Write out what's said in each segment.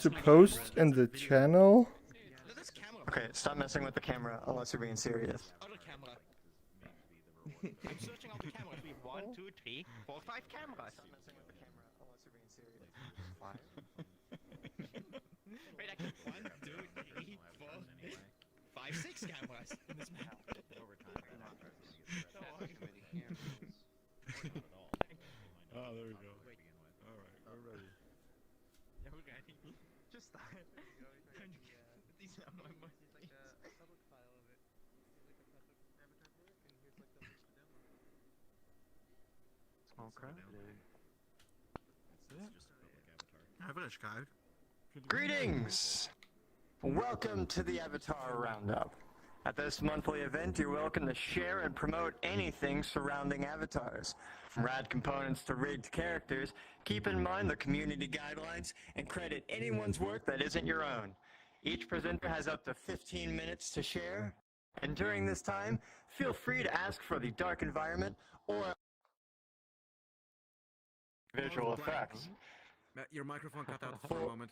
to post in the channel? Okay, stop messing with the camera unless you're being serious. Other camera. I'm searching out the cameras. We have 1, 2, 3, 4, 5 cameras. Stop messing with the camera unless you're being serious. Wait, I can 1, 2, 3, 4, 5, 6 cameras in this map. Oh, there we go. Alright, we're ready. Yeah, we're ready. Just start. These are my money. Okay. Average guy. Greetings! Welcome to the Avatar Roundup. At this monthly event, you're welcome to share and promote anything surrounding avatars. From rad components to rigged characters, keep in mind the community guidelines and credit anyone's work that isn't your own. Each presenter has up to 15 minutes to share, and during this time, feel free to ask for the dark environment or visual effects. Your microphone cut out for a moment.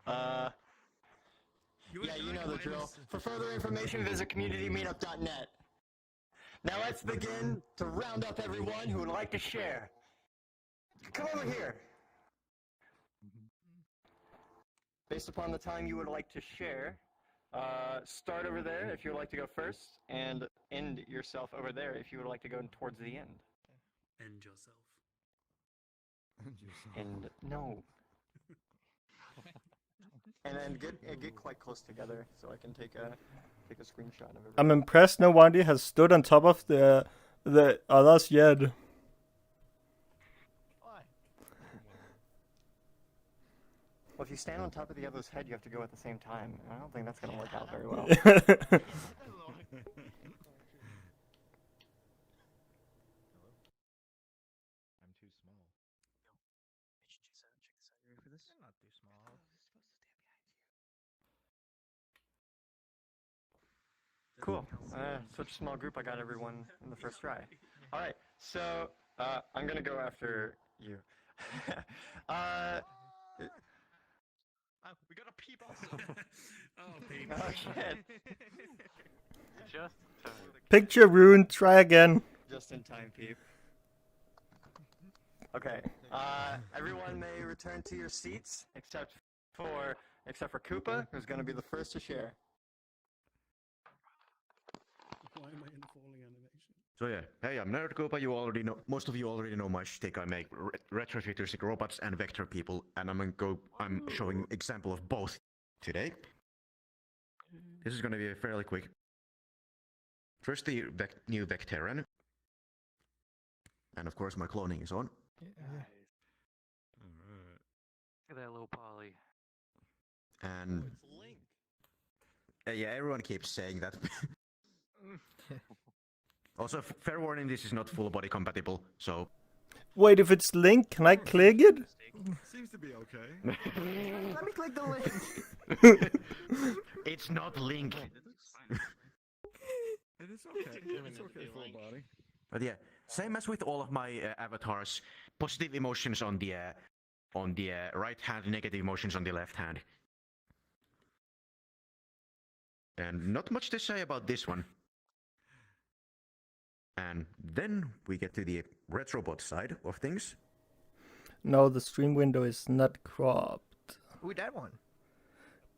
Yeah, you know the drill. For further information, visit communitymeetup.net. Now let's begin to round up everyone who would like to share. Come over here. Based upon the time you would like to share, start over there if you would like to go first, and end yourself over there if you would like to go towards the end. End yourself. And no. And then get quite close together so I can take a screenshot of it. I'm impressed no one has stood on top of the others yet. Why? Well, if you stand on top of the other's head, you have to go at the same time. I don't think that's going to work out very well. I'm too small. Check this out. You ready for this? I'm not too small. Cool. Such a small group, I got everyone in the first try. All right, so I'm going to go after you. We got a peep also. Oh, peep. Oh, shit. Just Picture ruined, try again. Just in time, Peep. Okay, everyone may return to your seats except for Koopa, who's going to be the first to share. Why am I in falling animation? So yeah, hey, I'm Nerd Koopa. You already know, most of you already know my shtick. I make retrofuturistic robots and vector people, and I'm showing example of both today. This is gonna be fairly quick. First, the new Vecteran, and of course my cloning is on. Alright. Look at that little poly. And yeah, everyone keeps saying that. Also, fair warning, this is not full body compatible, so... Wait, if it's Link, can I click it? Seems to be okay. Let me click the link. It's not Link. It is okay. It's okay for a body. But yeah, same as with all of my avatars, positive emotions on the right hand, negative emotions on the left hand. And not much to say about this one. And then we get to the retrobot side of things. No, the stream window is not cropped. Ooh, that one.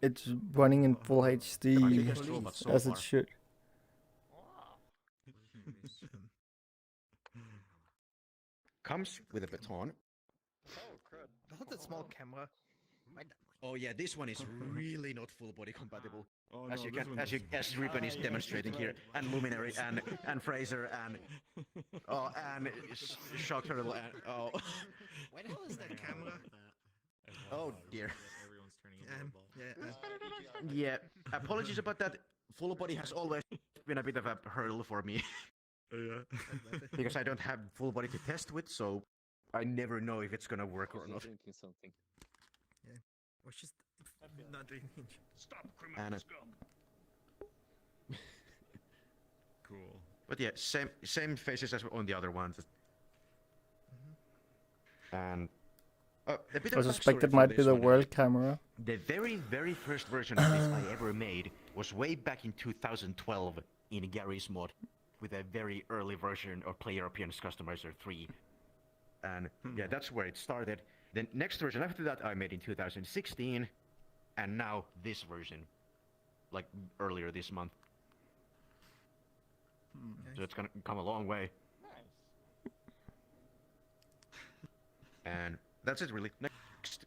It's running in full HD, Biggest robot so as far. it should. Comes with a baton. Oh, crud. Not that small camera. Oh yeah, this one is really not full body compatible. Oh, As no, you this can, one as Ribbon is demonstrating here, and Luminary, and Fraser, and Shock Turtle, and oh, Where the hell is that camera? oh dear. everyone's turning into a ball. Yeah, apologies about that. Full body has always been a bit of a hurdle for me Yeah. because I don't have full body to test with, so I never know if it's gonna work or not. Drinking something. Or just not doing it. Stop, And Cool. but yeah, same faces as on the other ones. And a bit I of suspect backstory it for might be this the one. world camera. The very first version of this I ever made was way back in 2012 in Gary's mod, with a very early version of Player Appearance Customizer 3. And yeah, that's where it started. The next version after that I made in 2016, and now this version, like earlier this month. So it's gonna come a long way. And that's it really. Next.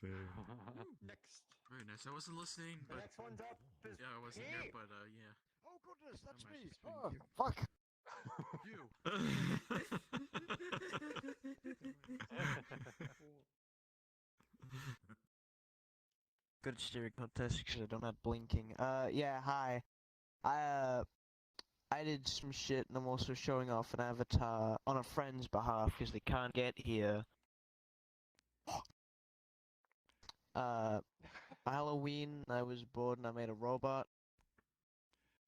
Next. Very nice. I wasn't listening, The but next one's up is yeah, I wasn't here, but yeah. Oh goodness, that's That me! match has Oh, been fuck! Good steering contest because I don't have blinking. Yeah, hi. I did some shit and I'm also showing off an avatar on a friend's behalf because they can't get here. Halloween, I was bored and I made a robot.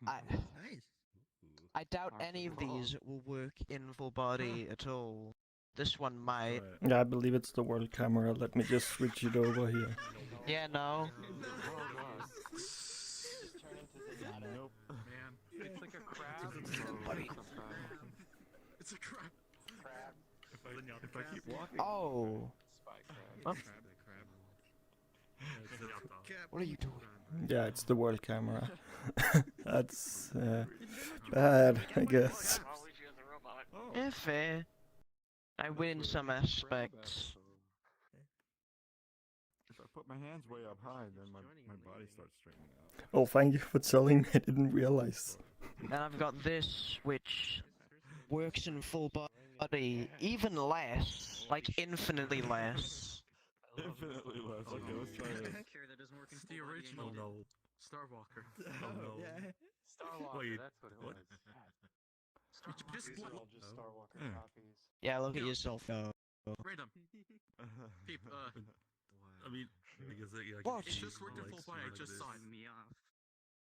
I doubt any of these will work in full body at all. This one might. Yeah, I believe it's the world camera. Let me just switch it over here. Yeah, no. Nope. Man. It's like a crab. It's a crab. If I keep walking. Oh. Huh? What are you doing? Yeah, it's the world camera. That's bad, I guess. Yeah, fair. I win in some aspects. If I put my hands way up high, then my body starts straightening out. Oh, thank you for telling me. I didn't realize. And I've got this, which works in full body, even less, like infinitely less. Infinitely less. Okay, let's try this. It's the original Starwalker. Oh no. Starwalker, Wait, that's what it what? was. Just Starwalker Yeah. copies. Yeah, look at yourself though. Random. Peep, I mean, because yeah, What? it just worked in full body, I just saw it. Me off.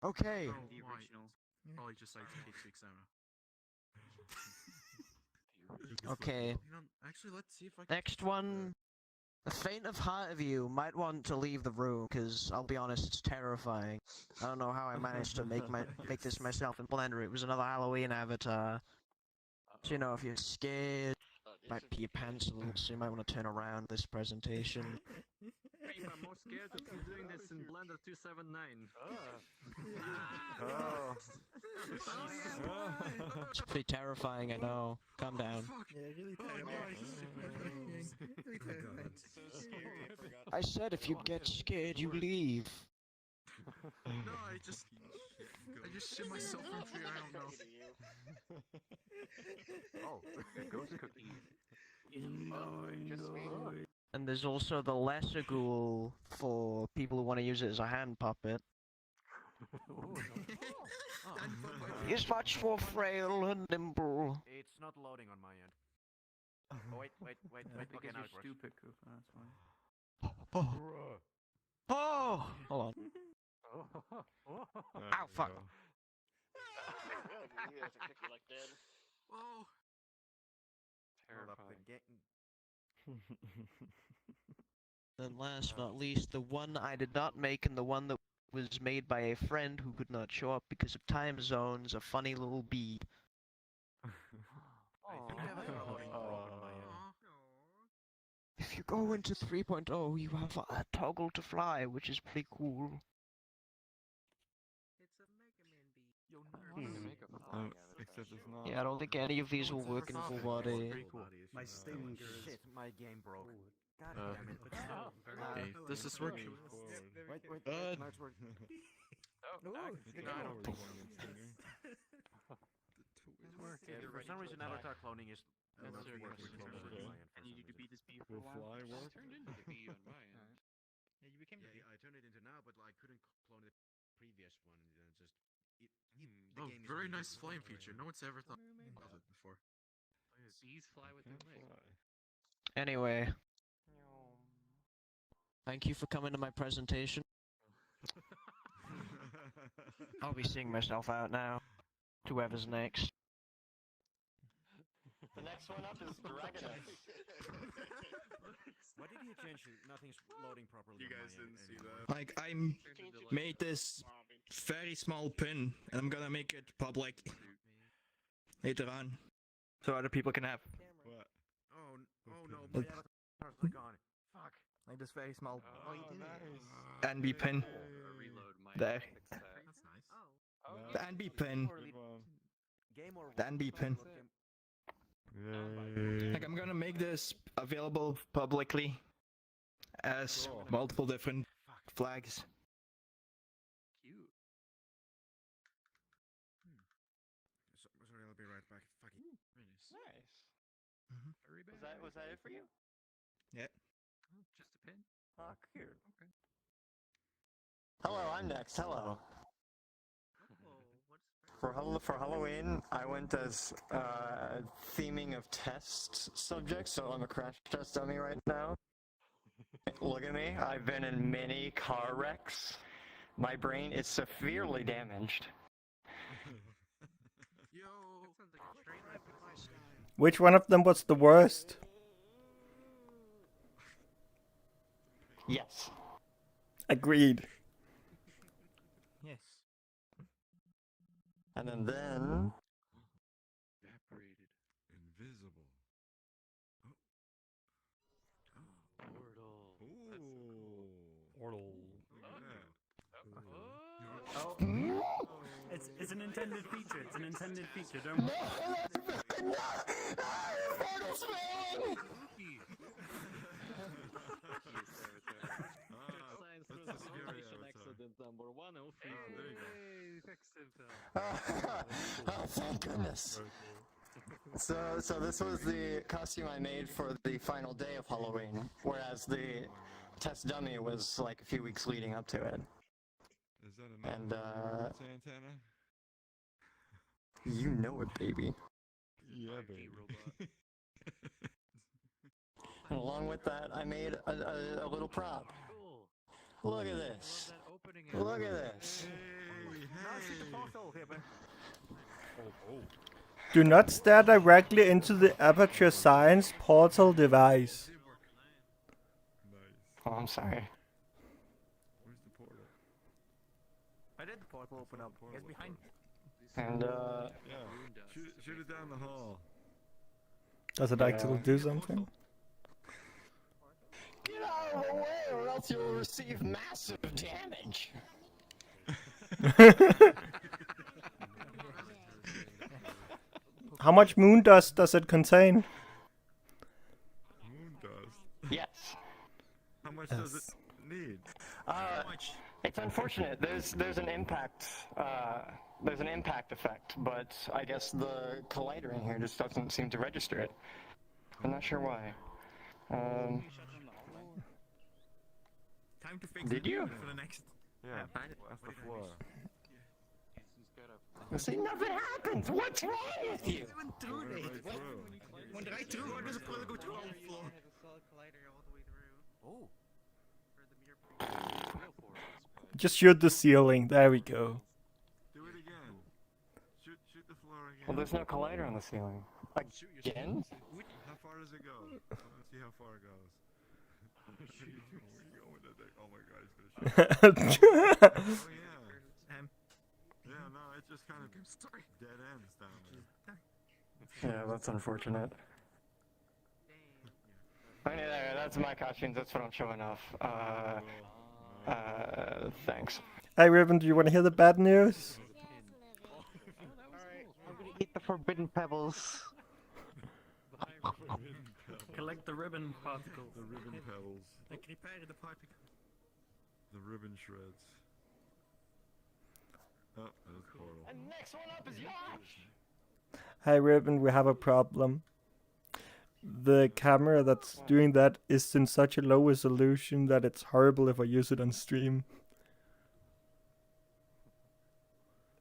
Okay. Oh, The why? original. Probably just like K6 examiner. Okay. You know, actually, let's see if I can. Next one. The faint of heart of you might want to leave the room, because I'll be honest, it's terrifying. I don't know how I managed to make this myself in Blender. It was another Halloween avatar. So, you know, if you're scared, might pee your pants a little, so you might want to turn around this presentation. I'm more scared of you doing this in Blender 279. It's pretty terrifying, I know. Calm down. I said if you get scared, you leave. No, I just shit myself in fear, I don't know. Oh, ghost cookie. And there's also the lesser ghoul for people who want to use it as a hand puppet. He's much more frail and nimble. It's not loading on my end. Oh, wait. Okay, now it works. Stupid, Koopa, that's why. Oh! Hold on. Ow, fuck. Whoa! And last but not least, the one I did not make and the one that was made by a friend who could not show up because of time zones, a funny little bee. If you go into 3.0, you have a toggle to fly, which is pretty cool. Except it's not. Yeah, I don't think any of these will work in full body. My stingers. Shit, my game broke. God damn it. Okay, this is working. Wait, Good. now it's working. For some reason, avatar cloning is That's not your working question. properly on my end for I need you some to beat reason. this bee for a Will while. fly work? Turned into the bee on my end. Yeah, you became the bee. I turned it into now, but I couldn't clone the previous one. And then just the Oh, game is very really nice good flame for feature. it. No one's ever thought of it before. Bees fly with their legs. Anyway, thank you for coming to my presentation. I'll be seeing myself out now. Whoever's next. The next one up is Dragonite. changed it. Nothing's loading properly. You on guys my end didn't see anymore. that. Like, I made this very small pin, and I'm gonna make it public later on, so other people can have. What? Oh no, my avatar's not gone. Fuck. Like this very small Oh, you did it. NB pin. There. That's nice. Oh. The NB pin. Good one. Game or The NB pin. Like, I'm gonna make this available publicly as Cool. multiple different flags. Cute. Sorry, I'll be right back. Fuck it. Nice. Was that it for you? Yeah. Oh, just a pin. Oh, cute. Okay. Hello, I'm next. Hello. Oh, what's For Halloween, I went as theming of test subjects, so I'm a crash test dummy right now. Look at me. I've been in many car wrecks. My brain is severely damaged. Yo. that sounds like a straight rip in my style. Which one of them was the worst? Yes. Agreed. Yes. And then Evaporated. Invisible. Portal. Oh. It's an intended feature. It's an intended feature. Don't worry. That's a scary accident number 103. there you go. He fixed himself. Oh, thank goodness. So this was the costume I made for the final day of Halloween, whereas the test dummy was like a few weeks leading up to it. Is that another And, antenna? You know it, baby. Yeah, baby. And along with that, I made a little prop. Cool. Look at this. That opening Look at this. Do not stare directly into the Aperture Science portal device. Nice. Oh, I'm sorry. Where's the portal? I did the portal open up. It's behind. And Yeah. Shoot it down the hall. Does it actually do something? get out of the way, or else you'll receive massive damage. How much moon dust does it contain? Moon dust. Yes. How much does it need? It's unfortunate. There's an impact. There's an impact effect, but I guess the collider in here just doesn't seem to register it. I'm not sure why. Time to fix Did it you? for the next. Yeah, that's the floor. See, nothing happens. What's wrong with you? Went through Right it. through. Went right through. Why does the portal go through all the floor? have a solid collider all the way through. Oh. For the mere Just shoot the ceiling. There we go. Do it again. Shoot the floor again. Well, there's no collider on the ceiling. Again? How far does it go? Let's see how far it goes. Oh my god, he's gonna shoot. Oh yeah. Yeah, no, it just kind of dead ends down there. Yeah, that's unfortunate. I mean, that's my costumes. That's what I'm showing off. Thanks. Hey, Ribbon, do you want to hear the bad news? Alright, I'm gonna eat the forbidden pebbles. Collect the ribbon particles. The ribbon pebbles. Like repair the particle. The ribbon shreds. Oh, there's the portal. And next one up is Yash! Hey, Ribbon, we have a problem. The camera that's doing that is in such a low resolution that it's horrible if I use it on stream.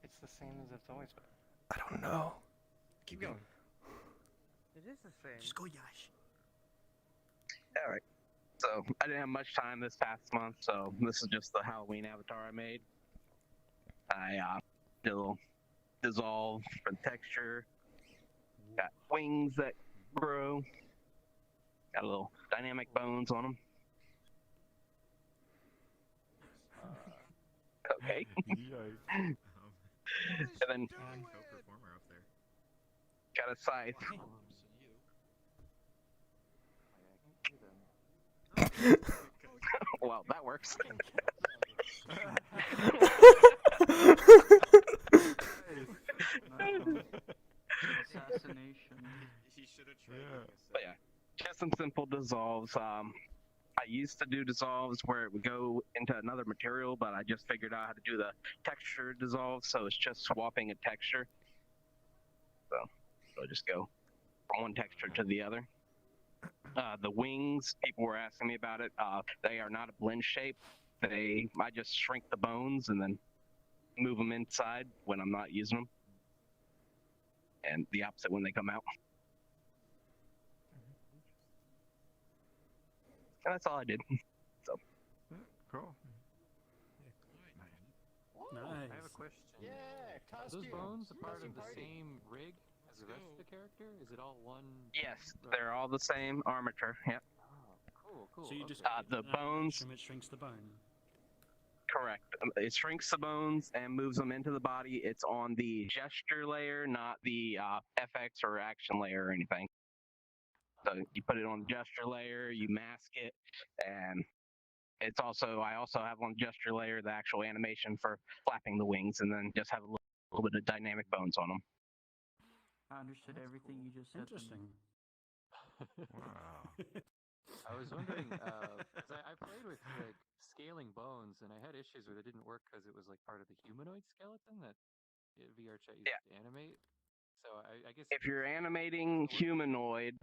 It's the same as it's always been. I don't know. Keep going. It is the same. Just go, Yash. Alright. So, I didn't have much time this past month, so this is just the Halloween avatar I made. I did a little dissolve for the texture. Got wings that grow. Got a little dynamic bones on them. Okay. Yikes. And then Co-performer up there. got a scythe. Well, that works. Assassination. He should have tried. Yeah. But yeah, just some simple dissolves. I used to do dissolves where it would go into another material, but I just figured out how to do the texture dissolve, so it's just swapping a texture. So I just go from one texture to the other. The wings, people were asking me about it. They are not a blend shape. I just shrink the bones and then move them inside when I'm not using them, and the opposite when they come out. And that's all I did. So Cool. Nice. I have a question. Yeah, Are those costume. bones a part of the Party. same rig as the rest of the character? Is it all one? yes, they're all the same armature. Yep, Oh, cool. So you just the bones. It shrinks the bone. Correct. It shrinks the bones and moves them into the body. It's on the gesture layer, not the FX or action layer or anything. So you put it on the gesture layer, you mask it, and I also have on the gesture layer the actual animation for flapping the wings, and then just have a little bit of dynamic bones on them. I understood everything you just said. Interesting. Wow. I was wondering, because I played with like scaling bones, and I had issues with it didn't work because it was like part of the humanoid skeleton that VRChat used to animate. So I guess if you're animating humanoid,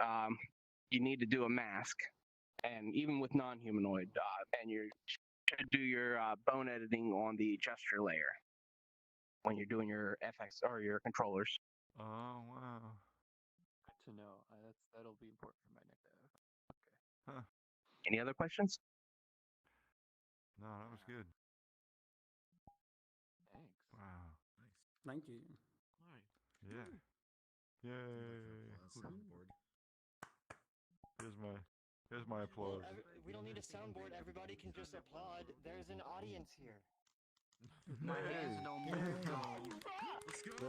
you need to do a mask, and even with non-humanoid, and you should do your bone editing on the gesture layer when you're doing your FX or your controllers. Oh, wow. good to know. That'll be important for my next. Okay. Huh. Any other questions? No, that was good. Thanks. Wow. Thank you. Yeah. Yay. Soundboard. Here's my applause. We don't need a soundboard. Everybody can just applaud. There's an audience here. My hands don't move though. Let's go.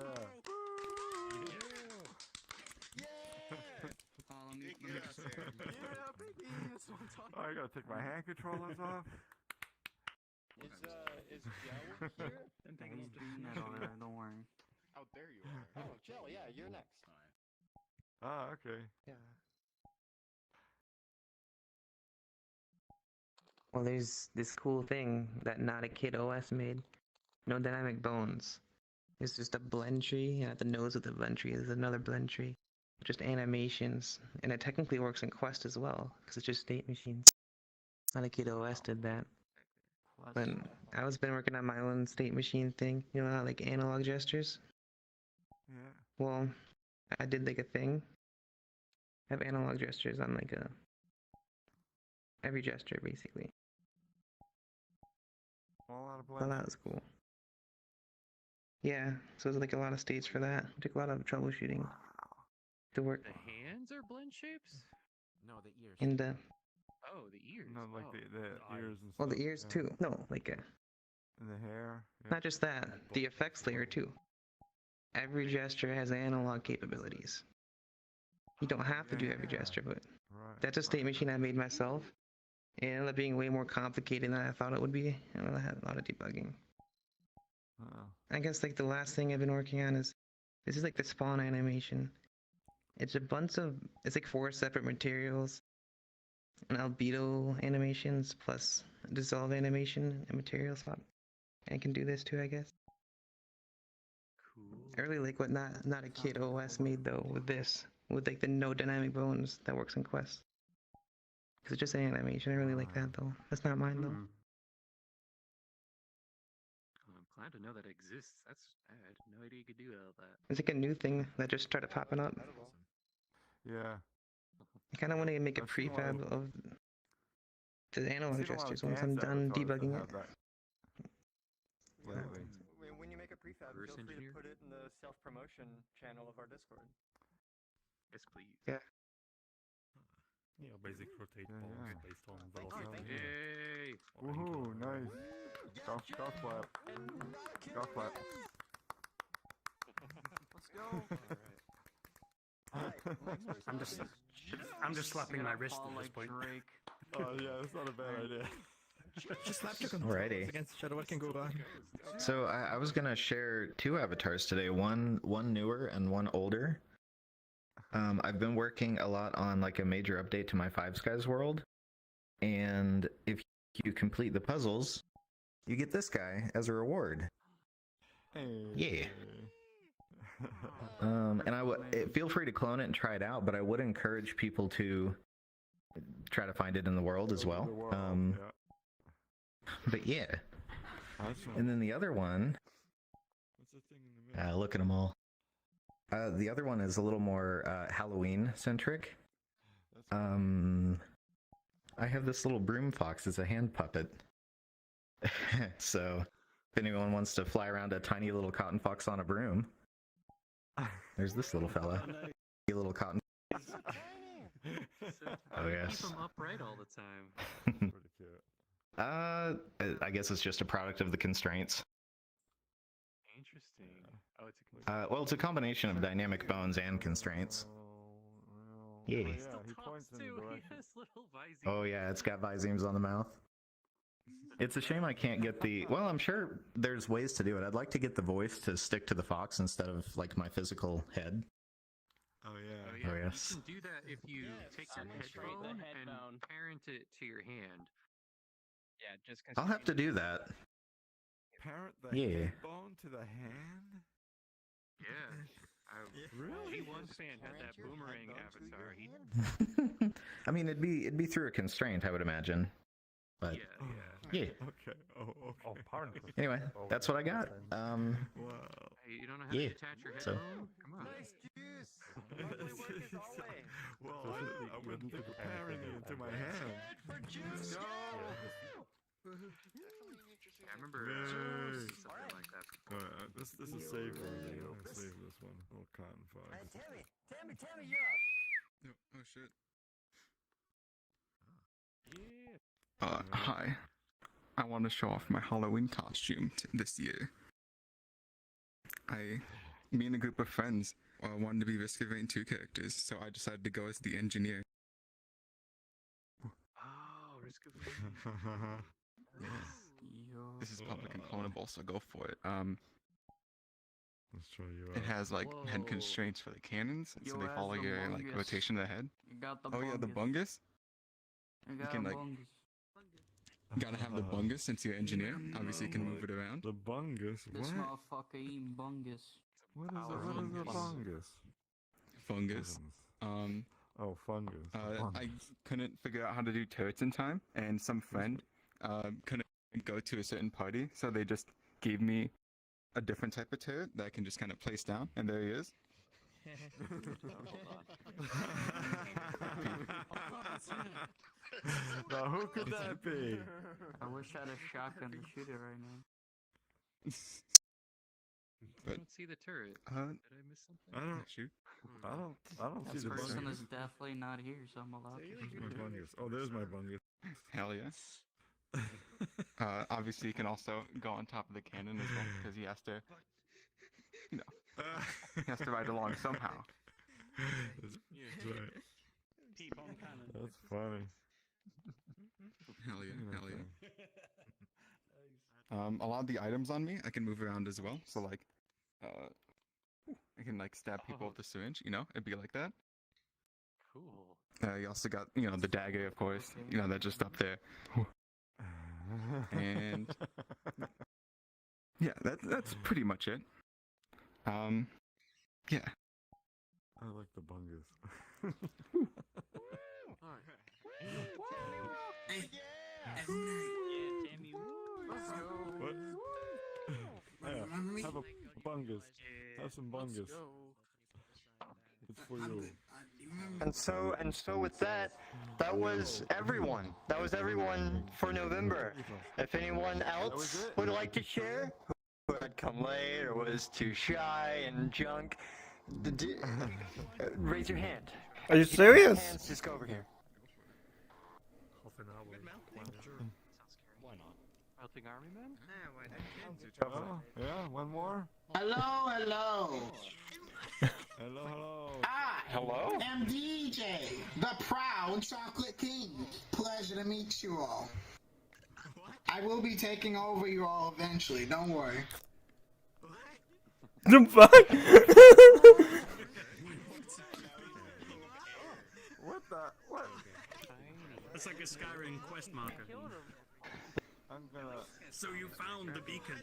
Let me just... Yeah, baby. That's what I'm talking Oh, I gotta take my hand controllers off. Is Joe here? He's doing that over there, don't worry. Out there you are. Oh, Joe, yeah, you're next. Ah, okay. Yeah. Well, there's this cool thing that Not a Kid OS made. No dynamic bones. It's just a blend tree, and at the nose of the blend tree is another blend tree. Just animations, and it technically works in Quest as well, because it's just state machines. Not a Kid OS did that. But I was been working on my own state machine thing, you know, like analog gestures. Yeah. Well, I did like a thing. I have analog gestures on like every gesture basically. All out of Well, blend. that was cool. Yeah, so there's like a lot of states for that. It took a lot of troubleshooting to work The hands are blend shapes? No, the ears. in the Oh, the ears. No, like the ears and stuff. well, the ears yeah. too. No, like And the hair. Yeah. not just that, the effects layer too. Every gesture has analog capabilities. You don't have to do every gesture, but Right. that's a state machine I made myself. It ended up being way more complicated than I thought it would be. And I had a lot of debugging. Oh. I guess like the last thing I've been working on is this is like the spawn animation. It's a bunch of it's like 4 separate materials, an albedo animations plus a dissolve animation and material swap. I can do this too, I guess. Cool. I really like what not a Kid OS made though with this, with like the no dynamic bones that works in Quest. Cause it's just an animation. I really like that though. That's not mine though. I'm glad to know that exists. I had no idea you could do all that. It's like a new thing that just started popping up. Yeah. I kind of want to make a I've seen a lot prefab of the I've analog seen a lot of gestures once I'm dance done avatars that debugging have it. that lately. When you make a prefab, Reverse feel free engineer? to put it in the self-promotion channel of our Discord. Yes, please. Yeah. Yeah, basic rotate Yeah, bones yeah. based on Thank you, velocity. thank you. Yay! Woohoo! Nice. Yeah! Golf clap. Golf clap. Let's go. I'm just slapping my wrist at this point. Oh yeah, that's not a bad idea. Just slap your controls Alrighty. against Shadow. What can go wrong? So I was gonna share 2 avatars today, one newer and one older. I've been working a lot on like a major update to my Five Skies world, and if you complete the puzzles, you get this guy as a reward. Hey. Yeah. And feel free to clone it and try it out, but I would encourage people to try to find it in the world as well. But yeah. And then the other one, look at them all. The other one is a little more Halloween centric. I have this little broom fox as a hand puppet. So if anyone wants to fly around a tiny little cotton fox on a broom, there's this little fella. A little cotton. Oh yes. Keep them upright all the time. Pretty cute. I guess it's just a product of the constraints. Interesting. Oh, it's a constraint. Well, it's a combination of dynamic bones and constraints. Yeah. He points in the direction. Oh yeah, it's got visemes on the mouth. It's a shame I can't get the... Well, I'm sure there's ways to do it. I'd like to get the voice to stick to the fox instead of, like, my physical head. Oh yeah. Oh, yes. You can do that if you take your headphone and parent it to your hand. Yeah, just. I'll have to do that. Parent the Yeah. bone to the hand. Yeah. Really? G1 fan had that boomerang avatar. I mean, it'd be through a constraint, I would imagine. But yeah. Okay. Oh, okay. Oh, pardon. Anyway, that's what I got. Wow. Hey, you don't know how Yeah. to attach your So- headphone? Come on. Well, I wouldn't put the parent into my hand. I remember Yay. something like that before. Alright, this is safe for me. I'm gonna save this one. Little cotton fox. Tammy, you're up. Oh shit. Yeah. Hi. I want to show off my Halloween costume this year. Me and a group of friends wanted to be Risk of Rain 2 characters, so I decided to go as the engineer. Oh, Risk of This is public and clonable, so go for it. Let's try you It out. has like head constraints for the cannons, so they follow your like rotation of the head. You got the Oh yeah, the bungus. You can like gotta have the bungus since you're engineer. Obviously, you can move it around. The bungus? This What? motherfucker eating bungus. What is the fungus? Fungus. Oh, fungus. I couldn't figure out how to do turrets in time, and some friend couldn't go to a certain party, so they just gave me a different type of turret that I can just kind of place down, and there he is. Now, who could that be? I wish I had a shotgun to shoot it right now. I don't see the turret. Did I miss something? I don't shoot. I don't see This the person bungus. is definitely not here, so I'm allowed to Where's shoot my it. bungus? Oh, there's my bungus. Hell yeah. Obviously, you can also go on top of the cannon as well, because he has to, you know, he has to ride along somehow. That's right. That's funny. Hell yeah, hell yeah. A lot of the items on me, I can move around as well. So like, I can like stab people with the syringe. You know, it'd be like that. Cool. You also got, you know, the dagger, of course. You know, that's just up there. And yeah, that's pretty much it. Yeah. I like the bungus. What? Yeah, have a bungus. Have some bungus. It's for you. And so with that, that was everyone. That was everyone for November. If anyone else would like to share, who had come late or was too shy and junk, raise your hand. Are you If don't have serious? hands, just go over here. meltingarmymen? Oh, yeah, one more. Hello, hello. Hello, hello. Hello? I'm DJ, the Proud Chocolate King. Pleasure to meet you all. I will be taking over you all eventually, don't worry. The fuck? What the? What? It's like a Skyrim quest marker. I'm gonna. So you found the beacon.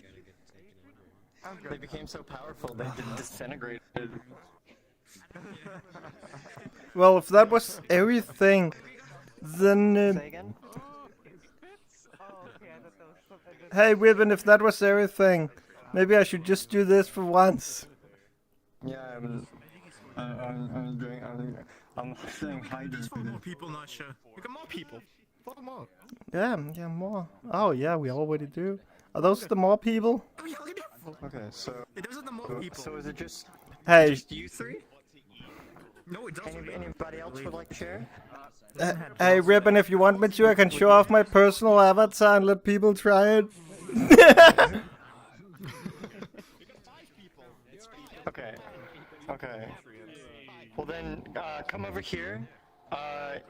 They became so powerful they disintegrated. Well, if that was everything, then... Say again? Hey, Ribbon, if that was everything, maybe I should just do this for once. Yeah, I'm saying hi to More people, Nosjo. We got more people. Follow more. Yeah, more. Oh, yeah, we already do. Are those the more people? Okay, so... Those are the more people. So is it just... Hey. Just you three? No, it doesn't. Anybody else would like to share? Hey, Ribbon, if you want me to, I can show off my personal avatar and let people try it. Okay. Okay. Well then, come over here.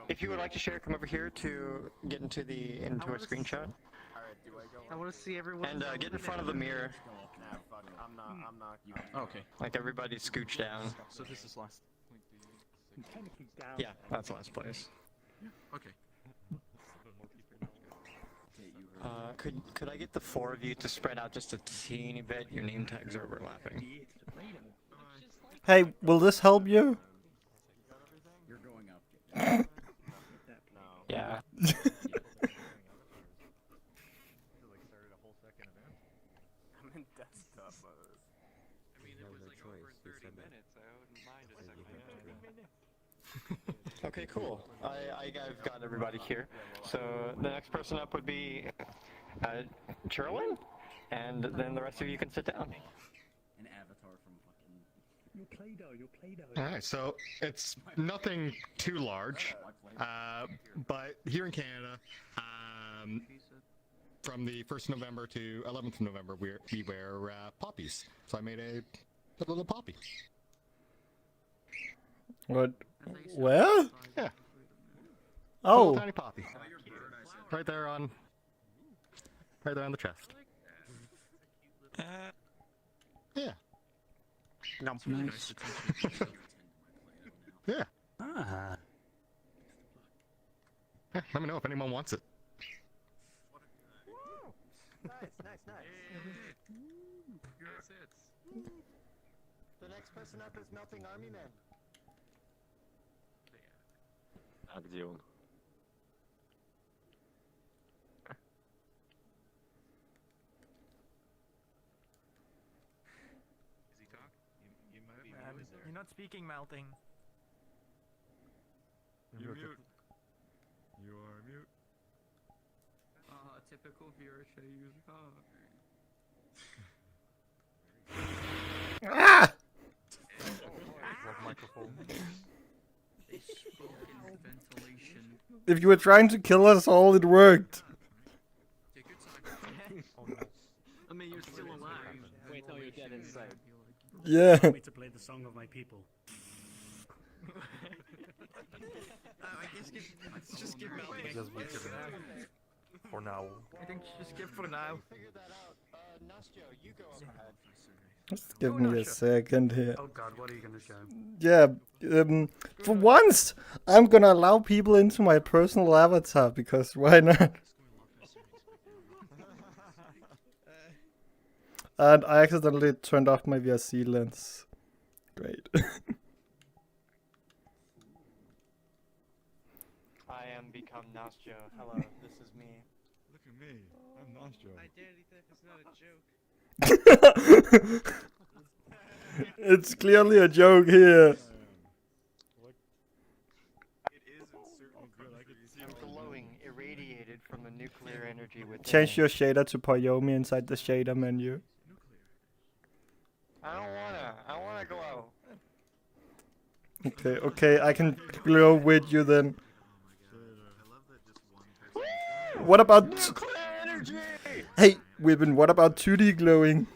If you would like to share, come over here to get into a screenshot. I want to see everyone. And get in front of the mirror. I'm not. Okay. Like everybody scooch down. So this is last. Yeah, that's last place. Okay. Could I get the four of you to spread out just a teeny bit? Your name tags are overlapping. Hey, will this help you? You're going up. Yeah. I'm in desktop mode. I mean, it was like over 30 minutes. I wouldn't mind a second. Okay, cool. I've got everybody here. So the next person up would be Chriin, and then the rest of you can sit down. An avatar from fucking. Your Play-Doh. Alright, so it's nothing too large, but here in Canada, from the 1st of November to 11th of November, we wear poppies. So I made a little poppy. What? Where? Yeah. Oh. Little tiny poppy. Right there on the chest. Yeah. Nice. Yeah. Ah. Yeah, let me know if anyone wants it. Nice. The next person up is meltingarmymen. Aktion. You're not speaking, Melting. You're mute. You are mute. Typical VRChat user. Ah! Microphone. They spoke in ventilation. If you were trying to kill us all, it worked. Take your time. Oh no. I mean, you're still alive. Wait till you're dead inside. Yeah. Want me to play the song of my people. Just give Melting. For now. I think just give for now. Figure that out. Nosjo, you go ahead. Just give me a second here. Oh god, what are you gonna show? Yeah, for once, I'm gonna allow people into my personal avatar, because why not? And I accidentally turned off my VRC lens. Great. I am become Nosjo. Hello, this is me. Look at me. I'm Nosjo. I daily think it's not a joke. It's clearly a joke here. I'm glowing, irradiated from the nuclear energy within. Change your shader to Poyomi inside the shader menu. I don't wanna. I wanna glow. Okay, I can glow with you then. What about... Nuclear energy! Hey, Ribbon, what about 2D glowing?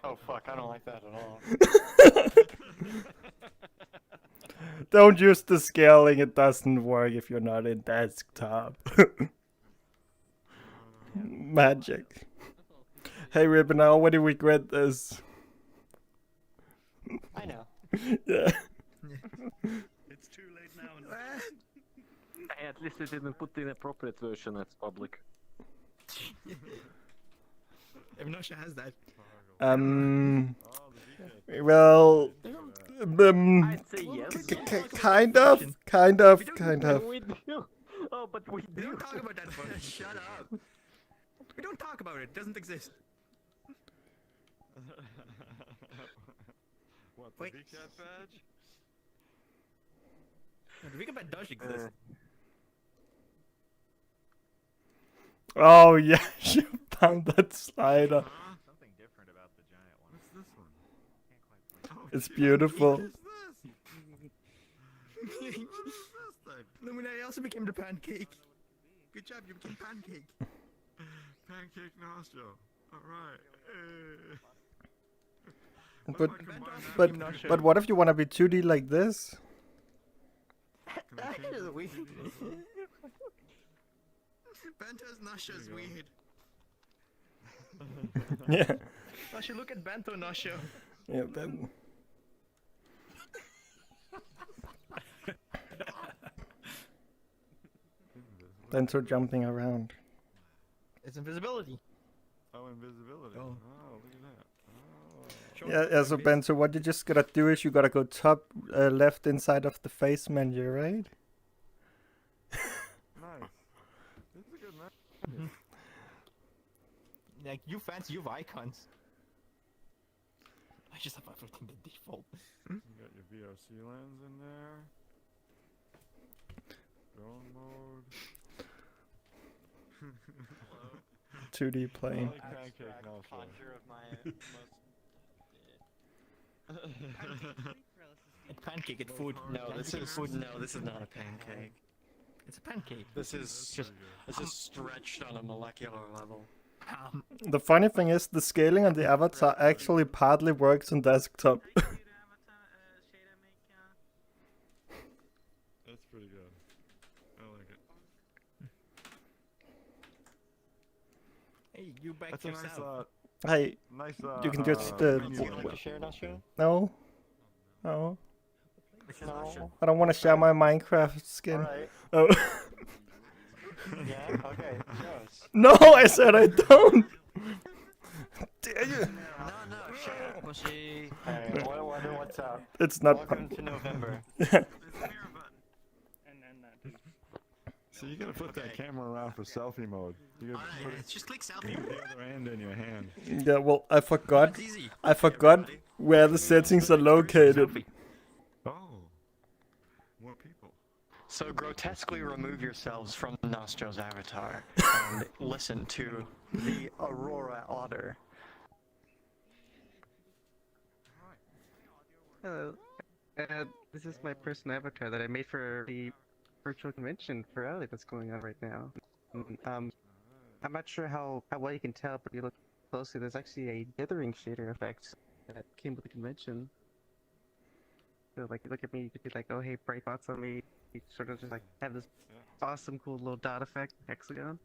Oh fuck, I don't like that at all. Don't use the scaling, it doesn't work if you're not in desktop. Magic. Hey Ribbon, I already regret this. I know. Yeah. It's too late now. Hey, at least they didn't put in appropriate version that's public. If Nosjo has that. Well, I'd say yes. kind of. We do. Oh, but we We do. don't talk about that first. Shut up. We don't talk about it. It doesn't exist. What, the Wait. VRChat badge? No, the VRChat does exist. Oh yeah, you found that slider. Something different about the giant one. What's this one? Oh, It's shit, beautiful. What is this? Lumina, I also became the pancake. Good job, you became pancake. Pancake Nosjo. Alright. But what if you want to be 2D like this? That is weird. Banto's Nosjo's weird. Yeah. Nosjo, look at Banto Nosjo. Yeah, then. Bento jumping around. It's invisibility. Oh, invisibility. Oh. Look at that. Yeah, so Bento, what you just gotta do is you gotta go top left inside of the face menu, right? Nice. This is a good map. Like, you fancy, you have icons. I just have everything the default. You got your VRC lens in there. Drone mode. 2D plane. Pancake Nosjo. Conjure of my It's pancake, it's food. No, this is not a pancake. It's a pancake. This is stretched on a molecular level. The funny thing is, the scaling on the avatar actually partly works on desktop. That's pretty good. I like it. Hey, you back That's a yourself. nice, Hey, nice, you can just You would like to share, Nosjo? No. No. No. I don't want to share my Minecraft skin. Alright. Oh. Yeah, okay, show us. No, I said I don't. Dare you? No, share. Pussy. Hey, what's up? It's not. Welcome to November. So you gotta put that camera around for selfie mode. You gotta put it Just click selfie. the other end in your hand. Yeah, well, I forgot. It's easy. I forgot where the settings are located. Oh. More people. So grotesquely remove yourselves from Nosjo's avatar and listen to the Aurora Otter. Hello. This is my personal avatar that I made for the virtual convention for LA that's going on right now. I'm not sure how well you can tell, but you look closely, there's actually a dithering shader effect that came with the convention. So like, you look at me, you could be like, oh hey, bright spots on me. You sort of just like have this awesome cool little dot effect, hexagon.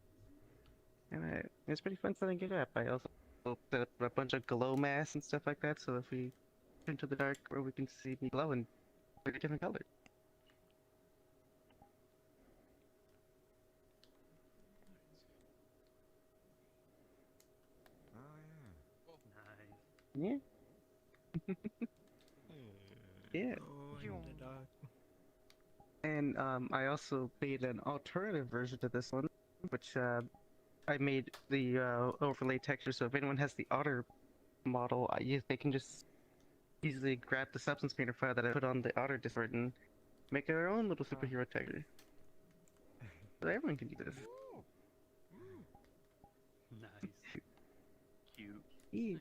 And it's pretty fun setting it up. I also set up a bunch of glow masks and stuff like that, so if we turn to the dark, where we can see me glow in very different colors. Yeah. Yeah. And I also made an alternative version to this one, which I made the overlay texture. So if anyone has the otter model, they can just easily grab the substance painter file that I put on the otter Discord and make their own little superhero texture. So everyone can do this. Nice. Cute. Yeah.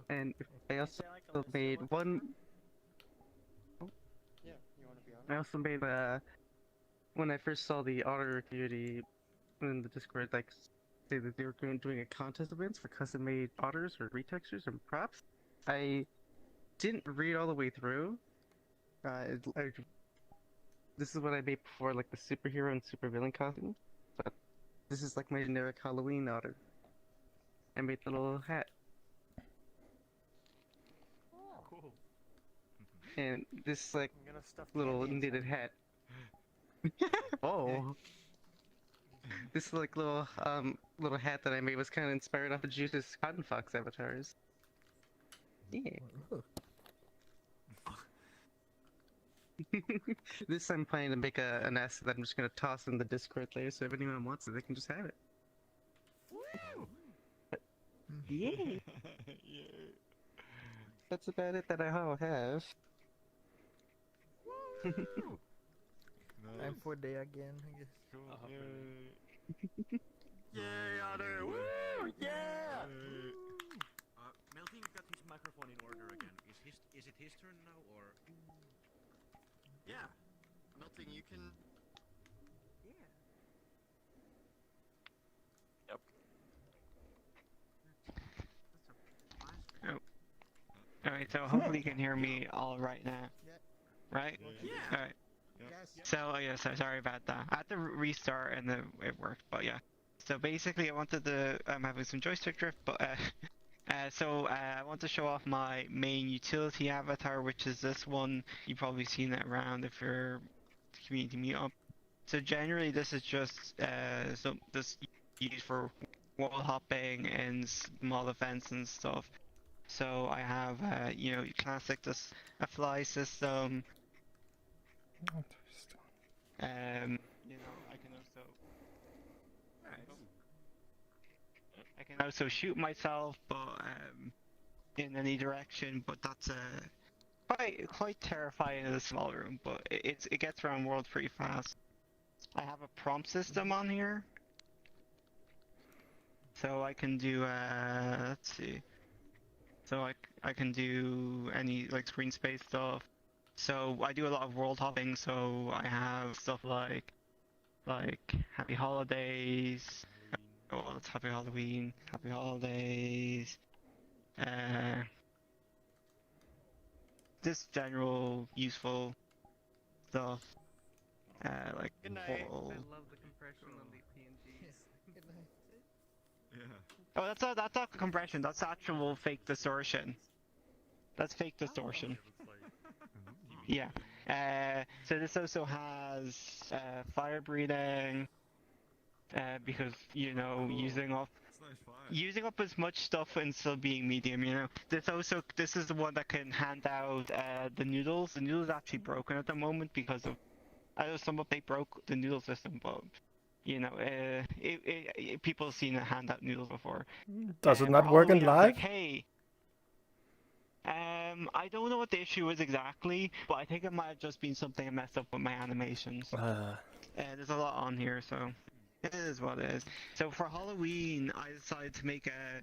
And I also made one. Yeah, you want to be on I also made when I first saw the otter community in the Discord, like say that they were doing a contest events for custom made otters or retextures and props. I didn't read all the way through. This is what I made before, like the superhero and supervillain costume. But this is like my generic Halloween otter. I made the little hat. Cool. And this like I'm gonna stuff little candy knitted inside. hat. Oh. This like little hat that I made was kind of inspired off of Juice's Cotton Fox avatars. Yeah. This I'm planning to make an asset that I'm just gonna toss in the Discord later, so if anyone wants it, they can just have it. But, yeah. That's about it that I'll have. I'm for day again, I guess. Yay, Otter! Woo! Yeah! Melting got his microphone in order again. Is it his turn now, or? Yeah. Melting, you can. Oh. Alright, so hopefully you can hear me all right now. Right? Yeah. Alright. So, yeah, so sorry about that. I had to restart and then it worked, but yeah. So basically I wanted to, I'm having some joystick drift, but I want to show off my main utility avatar, which is this one. You've probably seen it around if you're community meetup. So generally this is just, this used for wall hopping and small events and stuff. So I have, you know, classic, just a fly system. You know, I can also shoot myself, but in any direction. But that's quite terrifying in a small room. But it gets around world pretty fast. I have a prompt system on here, so I can do let's see. So I can do any like screen space stuff. So I do a lot of world hopping. So I have stuff like Happy Holidays. Oh, it's Happy Halloween. Happy Holidays. Just general useful stuff. Like Good night. I love the compression on the PNGs. Good night. Yeah. Oh, that's not compression. That's actual fake distortion. That's fake distortion. Yeah. So this also has fire breathing. Because you know, using up as much stuff and still being medium, you know. This is the one that can hand out the noodles. The noodle's actually broken at the moment because of I know some update broke the noodle system, but you know, people have seen it hand out noodles before. Does it not work in live? Like, hey, I don't know what the issue is exactly, but I think it might have just been something I messed up with my animations. There's a lot on here, so. It is what it is. So for Halloween, I decided to make a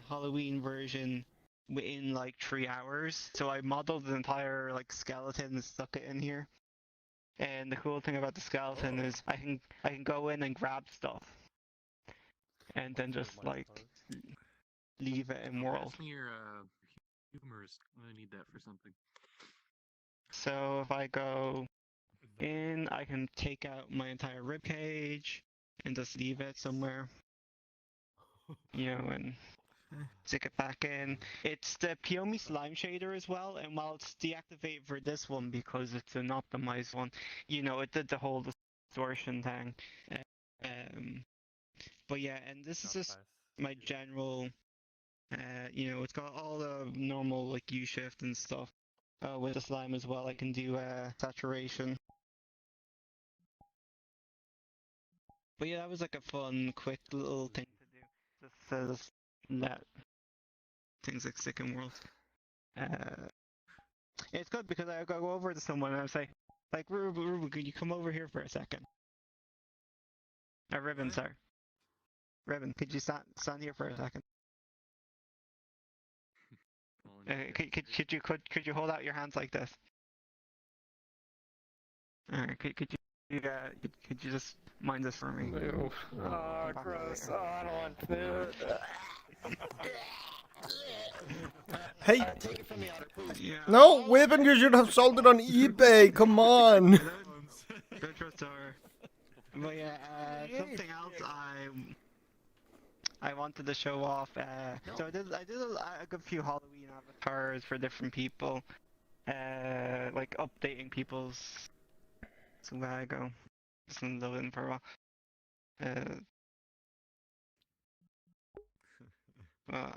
Halloween version within like 3 hours. So I modeled the entire like skeleton and stuck it in here. And the cool thing about the skeleton is I can go in and grab stuff, and then just like leave it in world. Pass me your humors. I'm gonna need that for something. So if I go in, I can take out my entire rib cage and just leave it somewhere, you know, and stick it back in. It's the Piomi slime shader as well, and while it's deactivated for this one because it's an optimized one, you know, it did the whole distortion thing. But yeah, and this is just my general, you know, it's got all the normal like U shift and stuff. With the slime as well, I can do saturation. But yeah, that was like a fun, quick little thing to do. Just let things like stick in world. It's good because I go over to someone and I say, like, Ruben, could you come over here for a second? Ribbon, sorry. Ribbon, could you stand here for a second? Could you hold out your hands like this? Alright, could you just mind this for me? Ew. Oh, gross. Oh, I don't want food. Hey! Take it from the other, please. Yeah. No, Whippen, you should have sold it on eBay. Come on. Don't trust her. But yeah, something else I wanted to show off. So I did a good few Halloween avatars for different people. Like updating people's. So where I go. Just loading for a while.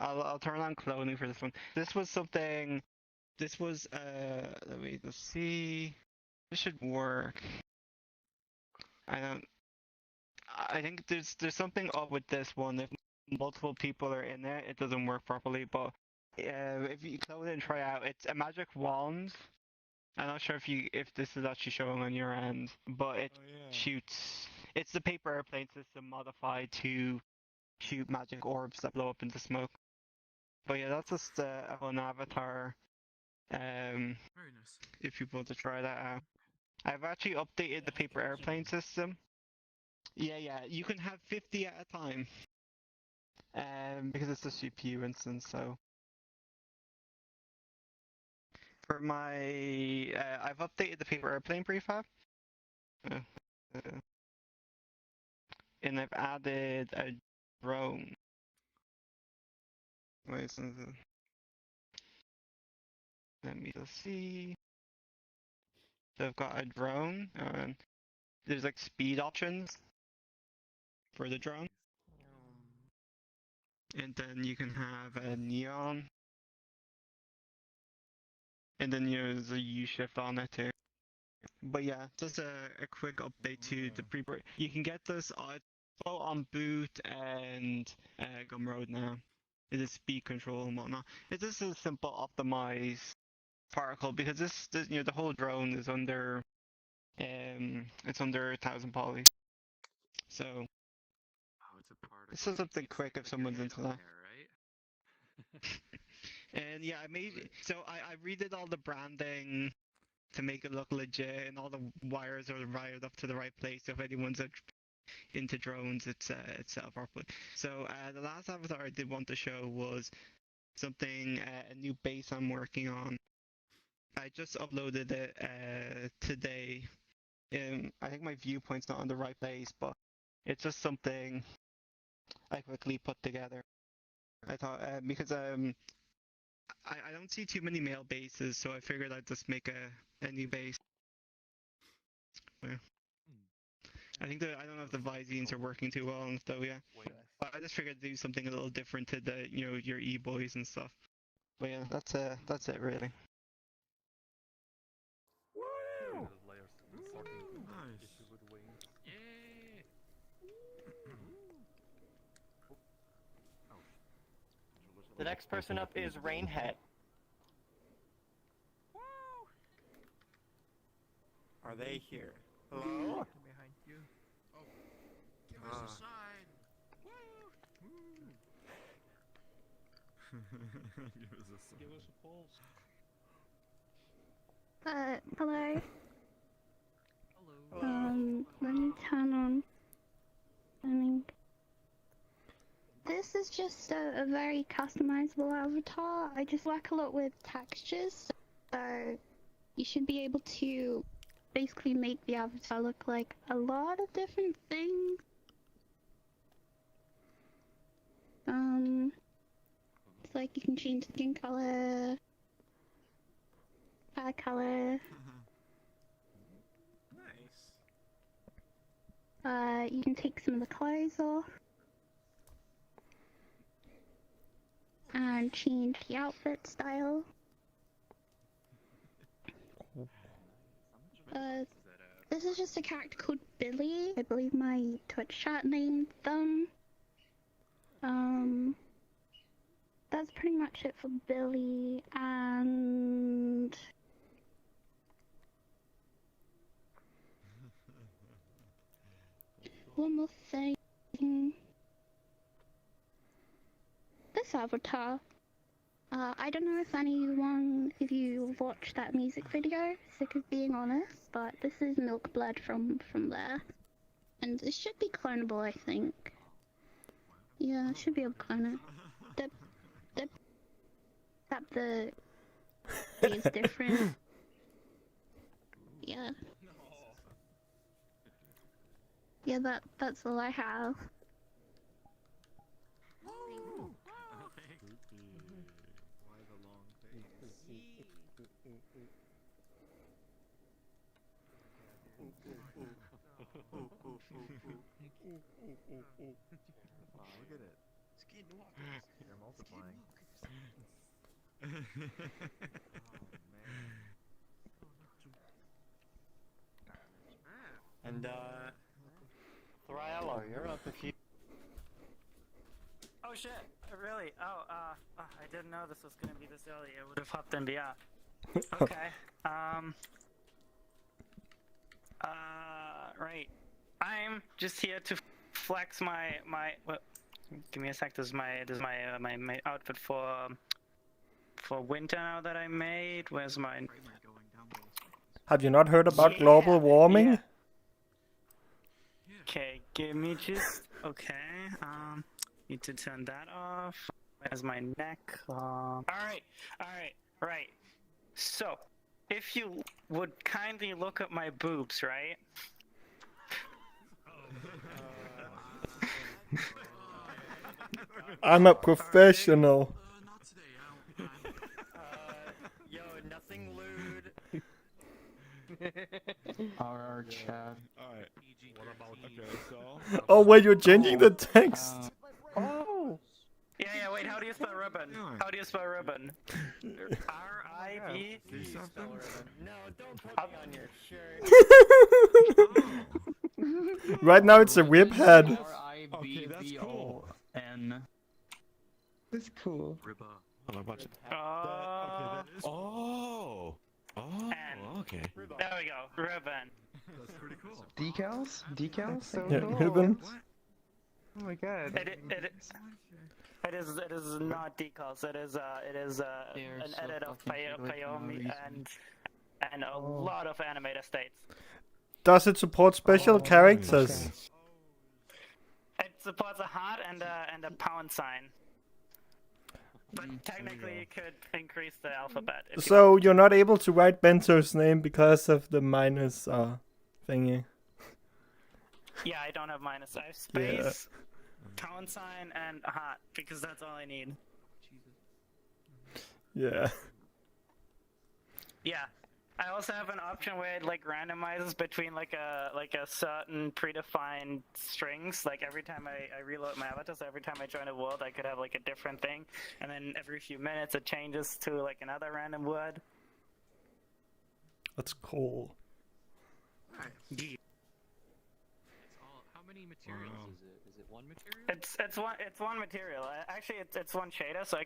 I'll turn on cloning for this one. This was something. This was let me just see. This should work. I think there's something up with this one. If multiple people are in it, it doesn't work properly. But if you clone it and try out, it's a magic wand. I'm not sure if this is actually showing on your end, but it shoots. It's the paper airplane system modified to shoot magic orbs that blow up into smoke. But yeah, that's just a fun avatar. Very nice. If you want to try that out, I've actually updated the paper airplane system. Yeah, you can have 50 at a time. Because it's a CPU instance, so. For my, I've updated the paper airplane prefab. And I've added a drone. Wait, let me just see. So I've got a drone, and there's like speed options for the drone. And then you can have a neon. And then there's a U-shift on it too. But yeah, just a quick update to the pre. You can get this on boot and Gumroad now. It is speed control and whatnot. It's just a simple optimized particle because this the whole drone is under it's under 1,000 poly. So it's just something quick if someone's into that. And yeah, I redid all the branding to make it look legit, and all the wires are wired up to the right place. So if anyone's into drones, it's set up properly. So the last avatar I did want to show was something, a new base I'm working on. I just uploaded it today. I think my viewpoint's not on the right place, but it's just something I quickly put together. I thought because I don't see too many male bases, so I figured I'd just make a new base. Yeah. I think I don't know if the Visines are working too well and stuff, yeah. But I just figured I'd do something a little different to the your e-boys and stuff. But yeah, that's it really. Woo! Nice. The next person up is Rainhet. Are they here? Hello? Behind you. Oh, give us a sign. Give us a sign. Give us a pulse. Hello. Hello. Let me turn on. This is just a very customizable avatar. I just work a lot with textures, so you should be able to basically make the avatar look like a lot of different things. It's like you can change skin color, hair color. Nice. You can take some of the clothes off and change the outfit style. This is just a character called Billy. I believe my Twitch chat named them. That's pretty much it for Billy, and one more thing. This avatar. I don't know if anyone, if you've watched that music video, sick of being honest, but this is Milk Blood from there. And it should be clonable, I think. Yeah, I should be able to clone it. The is different. Yeah. Yeah, that's all I have. Wow, look at it. They're multiplying. And Thryrallo, you're up if you. Oh shit! Really? I didn't know this was gonna be this early. I would have hopped in BR. Okay. Right. I'm just here to flex my. Well, give me a sec. This is my outfit for winter now that I made. Where's mine? Have you not heard about global warming? Okay, give me just okay. Need to turn that off. Where's my neck? All right. So, if you would kindly look at my boobs, right? I'm a professional. Yo, nothing lewd. VRChat. Alright. What about okay, so Oh, wait, you're changing the text. Oh. Yeah. Wait. How do you spell ribbon? How do you spell ribbon? R-I-B. No, don't put me on your shirt. Right now it's a whip head. Okay, that's cool. N. That's cool. Hold on, watch it. Oh, Okay. there we go. Ribbon. That's pretty cool. Decals? So Yeah, cool. ribbon. Oh my god. It is not decals. It is an edit of Payomi and a lot of animator states. Does it support special characters? It supports a heart and a pound sign. But technically, you could increase the alphabet. If So you're not able to write Bento's name because of the minus thingy. Yeah, I don't have minus. I have space, pound sign, and a heart because that's all I need. Yeah. Yeah. I also have an option where it like randomizes between like a certain predefined strings. Like every time I reload my avatar, so every time I join a world, I could have like a different thing, and then every few minutes it changes to like another random word. That's cool. How many materials is it? Is it one material? It's one material. Actually, it's one shader, so I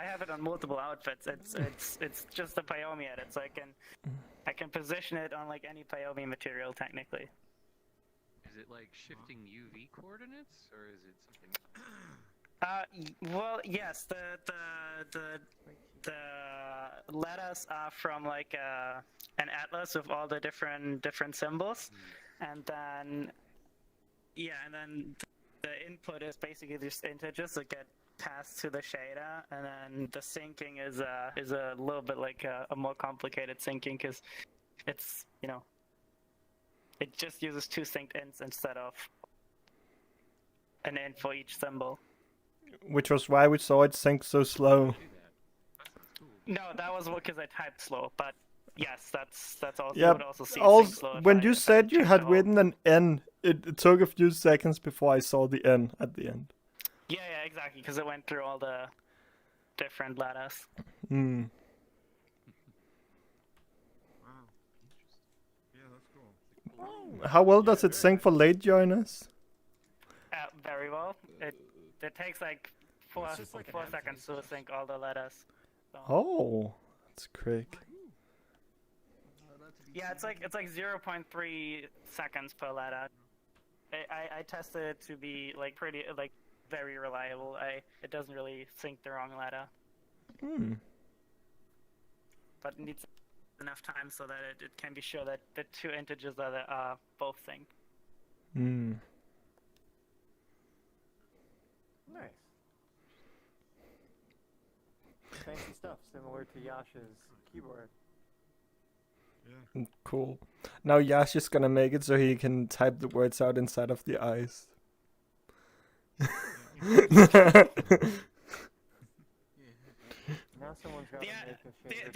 have it on multiple outfits. It's just a Payomi edit, so I can position it on like any Payomi material technically. Is it like shifting UV coordinates, or is it something? Well, yes. The letters are from like an atlas of all the different symbols, and then the input is basically just integers that get passed to the shader, and then the syncing is a little bit like a more complicated syncing because it's it just uses two synced ints instead of an int for each symbol. Which was why we saw it sync so slow. No, that was because I typed slow, but yes, that's also Yeah, would also see sync slow. when you said you had written an N, it took a few seconds before I saw the N at the end. Yeah, exactly, because it went through all the different letters. Hmm. Yeah, that's cool. How well does it sync for late joiners? Very well. It takes like four seconds to sync all the letters. So. Oh, that's quick. Yeah, it's like 0.3 seconds per letter. I tested it to be like pretty very reliable. It doesn't really sync the wrong letter. Hmm. but it needs enough time so that it can be sure that the two integers are both synced. Hmm. Nice. Fancy stuff, similar to Yash's keyboard. Cool. Now Yash is gonna make it so he can type the words out inside of the eyes. Now someone's got to make a finger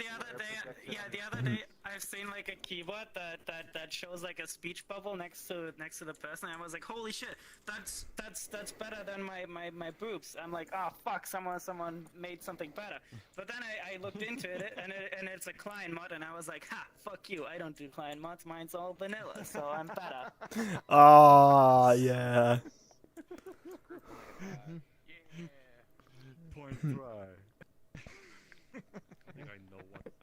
The other day, I've seen like a keyboard that shows like a speech bubble next to the person. And I was like, holy shit, that's better than my boobs. I'm like, oh fuck, someone made something better. But then I looked into it and it's a client mod, and I was like, ha, fuck you, I don't do client mods. Mine's all vanilla, so I'm better. Ah, yeah. Point try. I think I know what it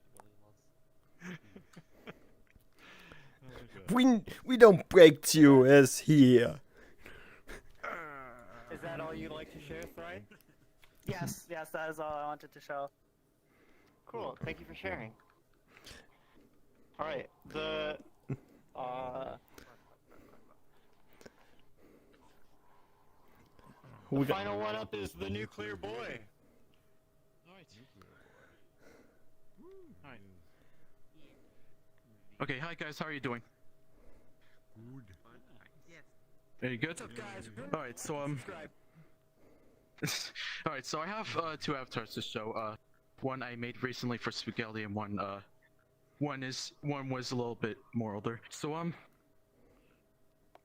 was. We don't break to you as here. Is that all you'd like to share, Thryrallo? Yes, that is all I wanted to show. Cool. Thank you for sharing. All right. The final one up is the nuclear boy. Alright. Okay, hi guys, how are you doing? Very good. What's up, guys? Alright, so alright, so I have two avatars to show. One I made recently for Spaghetti, and one was a little bit more older. So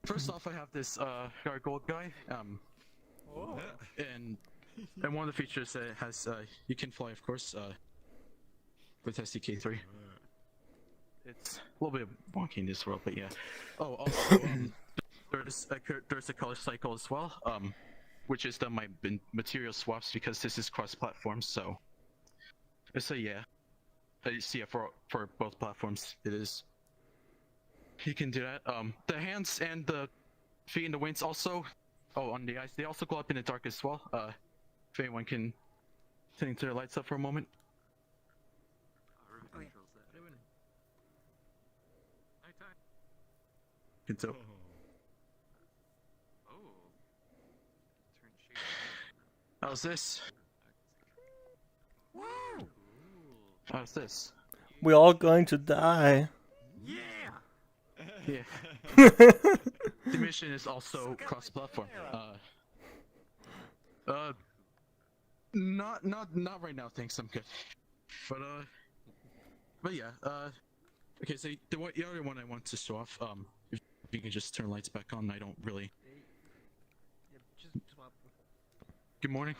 first off, I have this gargoyle guy. And one of the features has you can fly, of course, with SDK3. It's a little bit wonky in this world, but yeah. Oh, also there's a color cycle as well, which is my material swaps, because this is cross-platform. So yeah, for both platforms it is. You can do that. The hands and the feet and the wings also. Oh, on the eyes, they also glow up in the dark as well. If anyone can turn their lights up for a moment. Good so. How's this? How's this? We're all going to die. Yeah. The mission is also cross-platform. Not right now. Thanks, I'm good. But yeah. Okay, so the other one I want to show off. If you can just turn lights back on, I don't really. Good morning.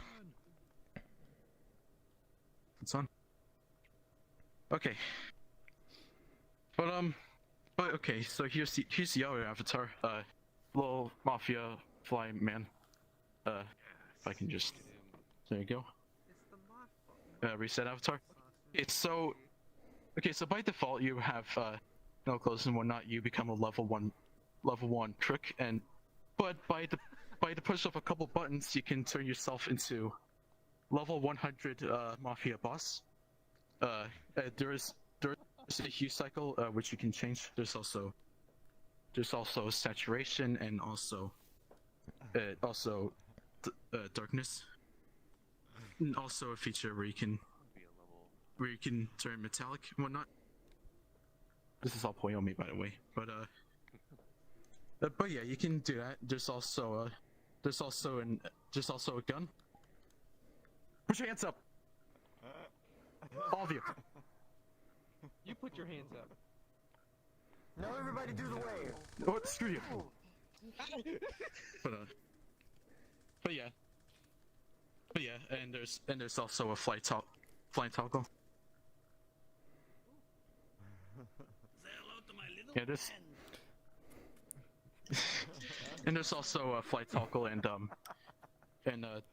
It's on. Okay. But okay, so here's the other avatar, little mafia fly man. If I can just, there you go. Reset avatar. It's so, okay, so by default you have no clothes and whatnot. You become a level one trick, but by the push of a couple buttons, you can turn yourself into level 100 mafia boss. There's a hue cycle which you can change. There's also saturation and also darkness, and also a feature where you can turn metallic and whatnot. This is all Poyomi, by the way, but yeah, you can do that. There's also a gun. Put your hands up, all of you. You put your hands up. Now everybody do the wave. Oh, screw you. But yeah, and there's also a flying toggle. Yeah, this. And there's also a flight toggle and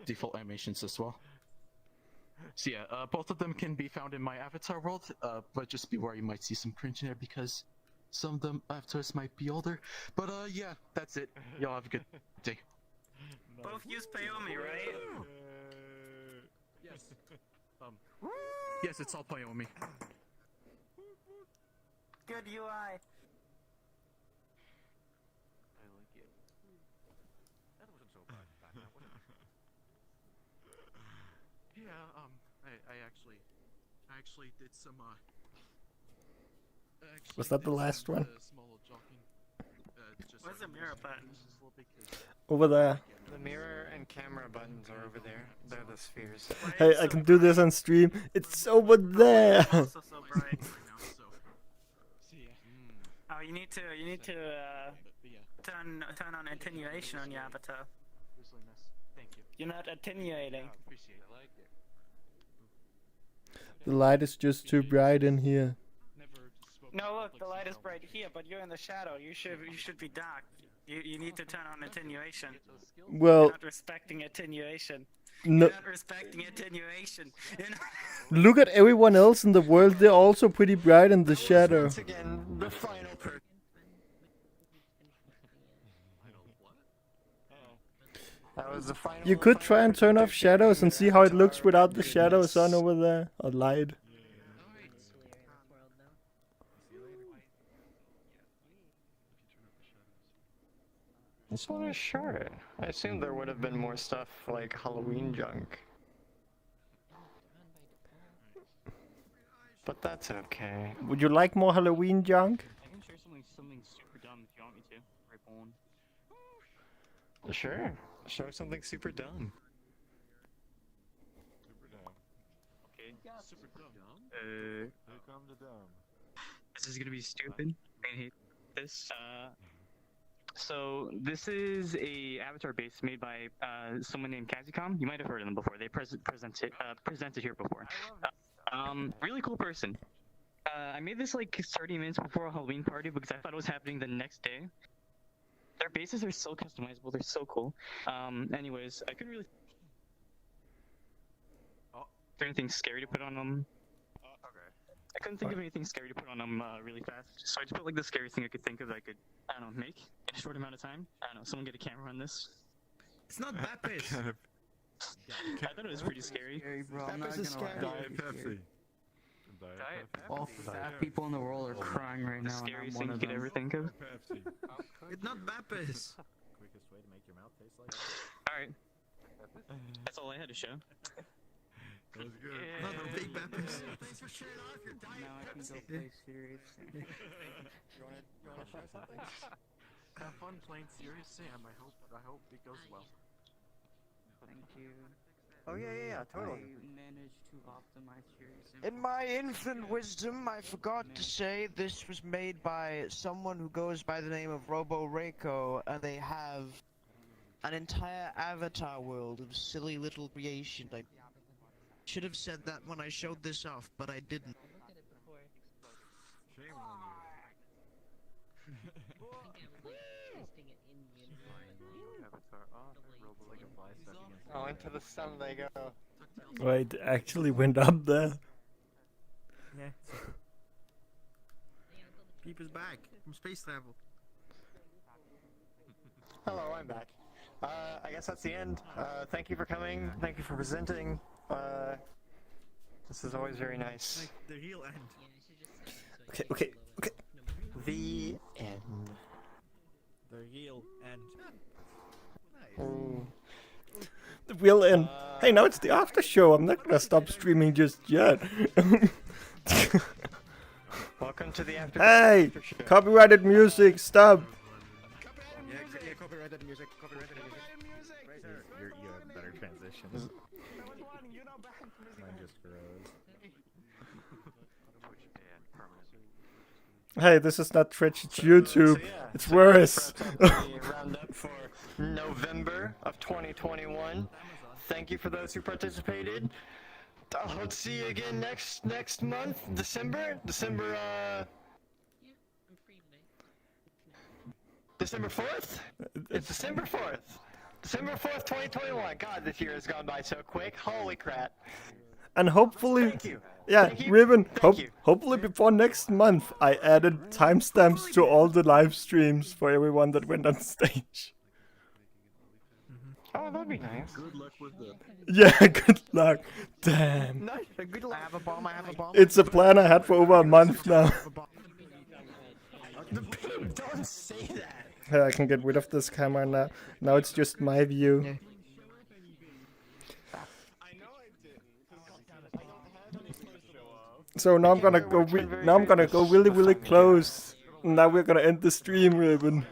default animations as well. So yeah, both of them can be found in my avatar world, but just beware, you might see some cringe in there because some of them avatars might be older. But yeah, that's it. Y'all have a good day. Both use Payomi, right? Yes. Yes, it's all Payomi. good UI. I like it. That wasn't so bad, was it? Yeah, I actually did some, Was that the last one? small jogging. Just Where's the mirror button? Over there. The mirror and camera buttons are over there. They're the spheres. Hey, I can do this on stream. It's over there. Also so bright. Oh, you need to turn on attenuation on your avatar. Thank you. You're not attenuating. Appreciate it. I like it. The light is just too bright in here. No, look, the light is bright here, but you're in the shadow. You should be dark. You need to turn on attenuation. Well, You're not respecting attenuation. no. You're not respecting attenuation. Look at everyone else in the world. They're also pretty bright in the shadow. Once again, the final person. That was the final. You could try and turn off shadows and see how it looks without the shadows on over there. Or light. This one is short. I assume there would have been more stuff like Halloween junk. But that's okay. Would you like more Halloween junk? I can share something super dumb if you want me to. Right, Bowen. Sure. Show something super dumb. Okay. Super dumb. Here come the dumb. This is gonna be stupid. I hate this. So this is a avatar base made by someone named Kazicom. You might have heard of them before. They presented here before. Really cool person. I made this like 30 minutes before a Halloween party because I thought it was happening the next day. Their bases are so customizable. They're so cool. Anyways, I couldn't really. Is there anything scary to put on them? I couldn't think of anything scary to put on them really fast, so I just put like the scariest thing I could think of that I could, I don't know, make in a short amount of time. I don't know, someone get a camera on this. It's not Baptist. I thought it was pretty scary. Baptist is scary. Diet Pepsi. Diet All fat people in the world are crying right The now. scariest thing you could ever think of. Pepsi. It's not Baptist. Quickest way to make your mouth taste like Alright. That's all I had to show. That was good. Yeah. Not a big Baptist. Thanks for sharing off your diet. Now I can go play serious. You wanna try something? Have fun playing Serious Sam. I hope it goes well. Thank you. Oh yeah, totally. I managed to optimize serious. In my infinite wisdom, I forgot to say this was made by someone who goes by the name of Robo Reiko, and they have an entire avatar world of silly little creation. I should have said that when I showed this off, but I didn't. Shame on Oh, into the sun they go. Wait, it actually went up there. Yeah. Peep is back from space travel. Hello, I'm back. I guess that's the end. Thank you for coming. Thank you for presenting. This is always very nice. Like the real end. Okay. The end. The real end. Ooh. The real end. Hey, now it's the after show. I'm not gonna stop streaming just yet. Welcome to the after. Hey, after show. copyrighted music. Stop. Yeah, copyrighted music. You have better transitions. Mine just froze. Hey, this is not Twitch, it's YouTube. So, yeah, it's so worse. that's the roundup for November of 2021. Thank you for those who participated. I'll see you again next month, December 4th? It's December 4th. December 4th, 2021. God, this year has gone by so quick. Holy crap. And hopefully, Thank you. yeah, Thank you. Riven, Thank you. hopefully before next month, I added timestamps to all the live streams for everyone that went on stage. Oh, that'd be nice. Good luck with the. Yeah, good luck. Damn. Nice. Good luck. I have a bomb. It's a plan I had for over a month now. The peep, don't say that. Hey, I can get rid of this camera now. Now it's just my view. Yeah. So now I'm gonna go. Now I'm gonna go really close. Now we're gonna end the stream, Ribbon.